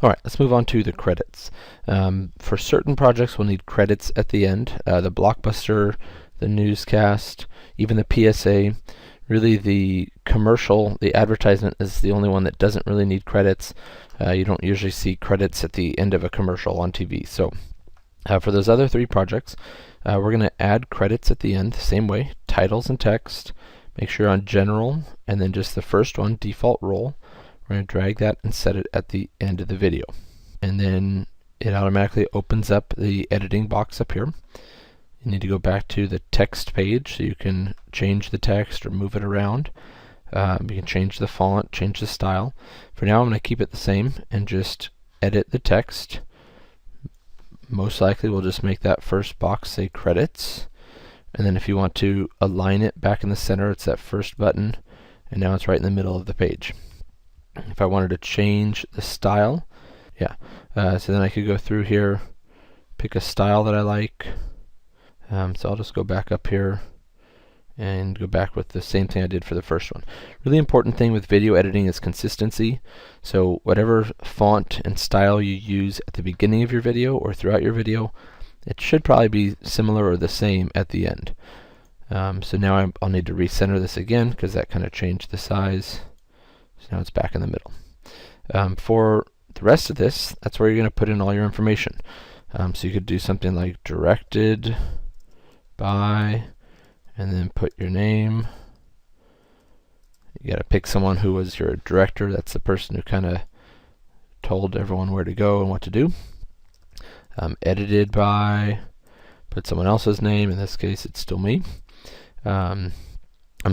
Alright, let's move on to the credits. For certain projects, we'll need credits at the end. The blockbuster, the newscast, even the PSA. Really, the commercial, the advertisement is the only one that doesn't really need credits. You don't usually see credits at the end of a commercial on TV. So for those other three projects, we're going to add credits at the end the same way. Titles and text. Make sure on general, and then just the first one, default role. We're going to drag that and set it at the end of the video. And then it automatically opens up the editing box up here. You need to go back to the text page so you can change the text or move it around. You can change the font, change the style. For now, I'm going to keep it the same and just edit the text. Most likely, we'll just make that first box say credits. And then if you want to align it back in the center, it's that first button. And now it's right in the middle of the page. If I wanted to change the style, so then I could go through here, pick a style that I like. So I'll just go back up here and go back with the same thing I did for the first one. Really important thing with video editing is consistency. So whatever font and style you use at the beginning of your video or throughout your video, it should probably be similar or the same at the end. So now I'll need to recenter this again because that kind of changed the size. So now it's back in the middle. For the rest of this, that's where you're going to put in all your information. So you could do something like directed by, and then put your name. You got to pick someone who was your director. That's the person who kind of told everyone where to go and what to do. Edited by, put someone else's name. In this case, it's still me. I'm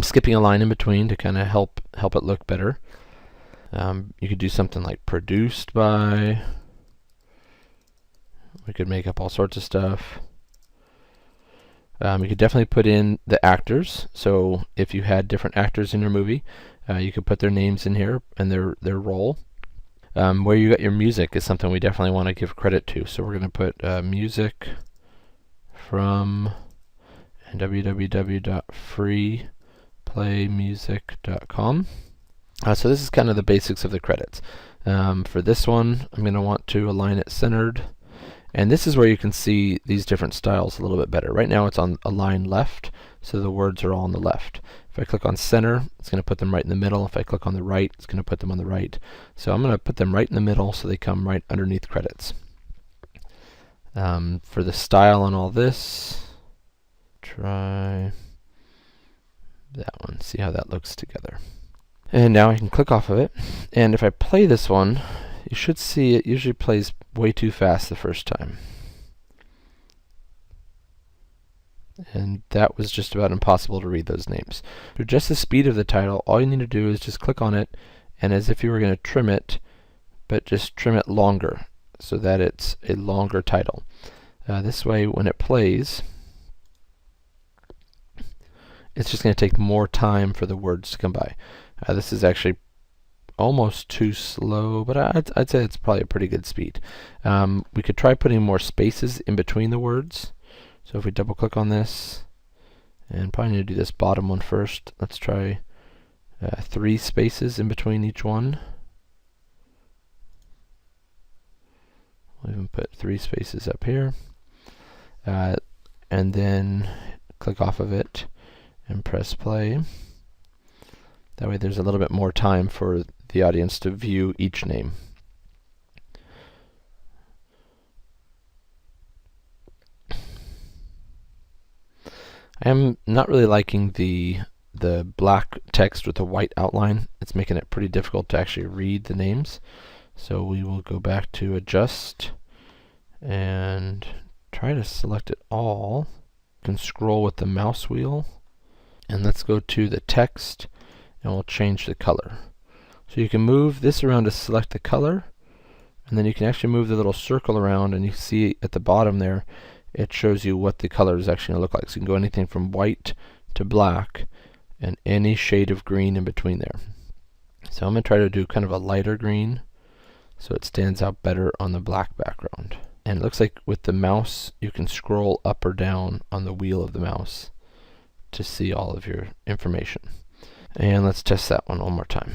skipping a line in between to kind of help it look better. You could do something like produced by. We could make up all sorts of stuff. You could definitely put in the actors. So if you had different actors in your movie, you could put their names in here and their role. Where you got your music is something we definitely want to give credit to. So we're going to put music from www.freeplaymusic.com. So this is kind of the basics of the credits. For this one, I'm going to want to align it centered. And this is where you can see these different styles a little bit better. Right now it's on align left, so the words are all on the left. If I click on center, it's going to put them right in the middle. If I click on the right, it's going to put them on the right. So I'm going to put them right in the middle so they come right underneath credits. For the style on all this, try that one. See how that looks together. And now I can click off of it. And if I play this one, you should see it usually plays way too fast the first time. And that was just about impossible to read those names. To adjust the speed of the title, all you need to do is just click on it, and as if you were going to trim it, but just trim it longer so that it's a longer title. This way, when it plays, it's just going to take more time for the words to come by. This is actually almost too slow, but I'd say it's probably a pretty good speed. We could try putting more spaces in between the words. So if we double click on this, and probably need to do this bottom one first. Let's try 3 spaces in between each one. We'll even put 3 spaces up here. And then click off of it and press play. That way there's a little bit more time for the audience to view each name. I am not really liking the black text with the white outline. It's making it pretty difficult to actually read the names. So we will go back to adjust and try to select it all. You can scroll with the mouse wheel, and let's go to the text and we'll change the color. So you can move this around to select the color, and then you can actually move the little circle around, and you see at the bottom there it shows you what the color is actually going to look like. So you can go anything from white to black and any shade of green in between there. So I'm going to try to do kind of a lighter green so it stands out better on the black background. And it looks like with the mouse you can scroll up or down on the wheel of the mouse to see all of your information. And let's test that one more time.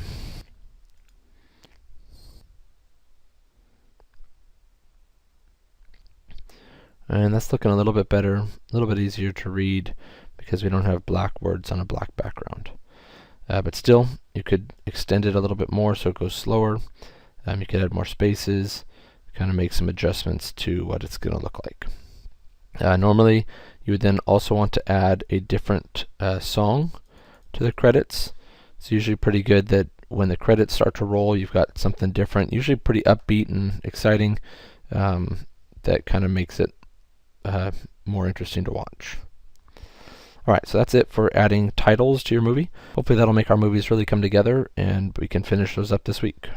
And that's looking a little bit better, a little bit easier to read because we don't have black words on a black background. But still, you could extend it a little bit more so it goes slower. You could add more spaces, kind of make some adjustments to what it's going to look like. Normally, you would then also want to add a different song to the credits. It's usually pretty good that when the credits start to roll, you've got something different, usually pretty upbeat and exciting, that kind of makes it more interesting to watch. Alright, so that's it for adding titles to your movie. Hopefully that'll make our movies really come together and we can finish those up this week.